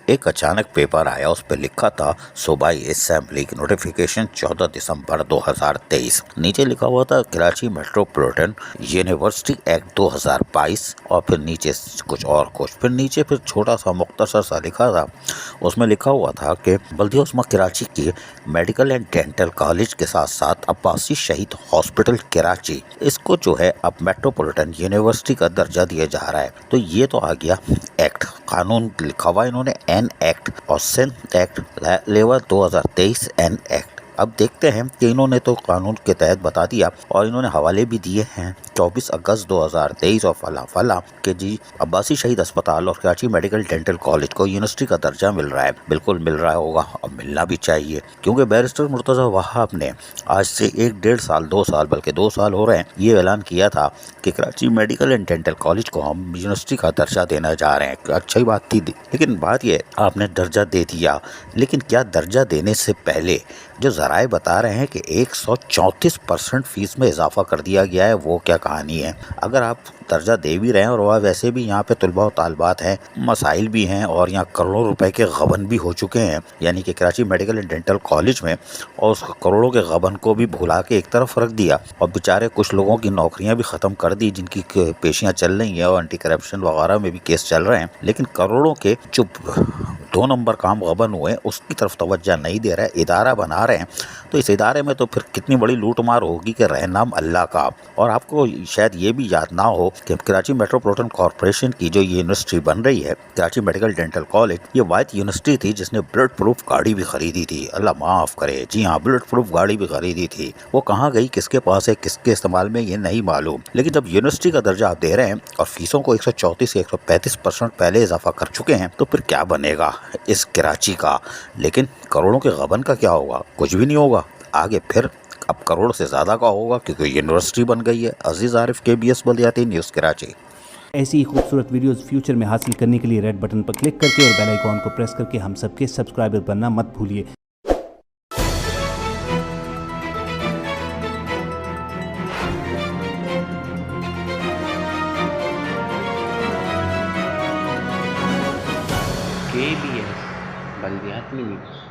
एक अचानक पेपर आया, उस पर लिखा था सूबाई असेंबली की नोटिफिकेशन 14 दिसंबर 2023। नीचे लिखा हुआ था कराची मेट्रोपॉलिटन यूनिवर्सिटी एक्ट 2022 और फिर नीचे कुछ फिर नीचे छोटा सा मुख्तसर सा लिखा था। उसमें लिखा हुआ था कि बल्दिया उस्मा कराची की मेडिकल एंड डेंटल कॉलेज के साथ साथ अब्बासी शहीद हॉस्पिटल कराची, इसको जो है अब मेट्रोपॉलिटन यूनिवर्सिटी का दर्जा दिया जा रहा है। तो ये तो आ गया एक्ट, कानून लिखा हुआ इन्होंने एन एक्ट और Sindh act level 2023 N act. अब देखते हैं कि इन्होंने तो कानून के तहत बता दिया और इन्होंने हवाले भी दिए हैं 24 अगस्त 2023 और फला के जी अब्बासी शहीद अस्पताल और कराची मेडिकल डेंटल कॉलेज को यूनिवर्सिटी का दर्जा मिल रहा है। बिल्कुल मिल रहा होगा और मिलना भी चाहिए, क्योंकि बैरिस्टर मुर्तज़ा वहाब ने आज से 1-1.5 साल 2 साल बल्कि 2 साल हो रहे हैं ये ऐलान किया था कि Karachi medical and dental college को हम यूनिवर्सिटी का दर्जा देना जा रहे हैं। अच्छी बात थी, लेकिन बात यह आपने दर्जा दे दिया, लेकिन क्या दर्जा देने से पहले जो ज़राए बता रहे हैं कि 134% फीस में इजाफा कर दिया गया है, वो क्या कहानी है? अगर आप दर्जा दे भी रहे हैं और वह वैसे भी यहाँ पे तलबा और तालबात हैं, मसाइल भी हैं और यहाँ करोड़ों रुपए के गबन भी हो चुके हैं, यानी कि Karachi medical and dental college में, और उस करोड़ों के गबन को भी भुला के एक तरफ रख दिया और बेचारे कुछ लोगों की नौकरियां भी ख़त्म कर दी जिनकी पेशियाँ चल रही हैं और एंटी करप्शन वगैरह में भी केस चल रहे हैं, लेकिन करोड़ों के जो 2 नंबर काम गबन हुए उसकी तरफ तवज्जो नहीं दे रहा है, इदारा बना रहे हैं। तो इस इदारे में तो फिर कितनी बड़ी लूट मार होगी कि रहनाम अल्लाह का। और आपको शायद ये भी याद ना हो कि कराची मेट्रोपॉलिटन कॉरपोरेशन की जो यूनिवर्सिटी बन रही है कराची मेडिकल डेंटल कॉलेज, ये वाहिद यूनिवर्सिटी थी जिसने बुलेट प्रूफ गाड़ी भी खरीदी थी। अल्लाह माफ़ करे, जी हाँ, बुलेट प्रूफ गाड़ी भी खरीदी थी। वो कहाँ गई, किसके पास है, किसके इस्तेमाल में, ये नहीं मालूम। लेकिन जब यूनिवर्सिटी का दर्जा आप दे रहे हैं और फीसों को 134 से 135% पहले इजाफा कर चुके हैं, तो फिर क्या बनेगा इस कराची का। लेकिन करोड़ों के गबन का क्या होगा? कुछ भी नहीं होगा। आगे फिर अब करोड़ से ज़्यादा का होगा क्योंकि यूनिवर्सिटी बन गई है। अजीज़ आरिफ, KBS बल्दियाती न्यूज़ कराची। ऐसी ही खूबसूरत वीडियोस फ्यूचर में हासिल करने के लिए रेड बटन पर क्लिक करके और बेल आइकॉन को प्रेस करके हम सबके सब्सक्राइबर बनना मत भूलिए। KBS बल्दियाती न्यूज़।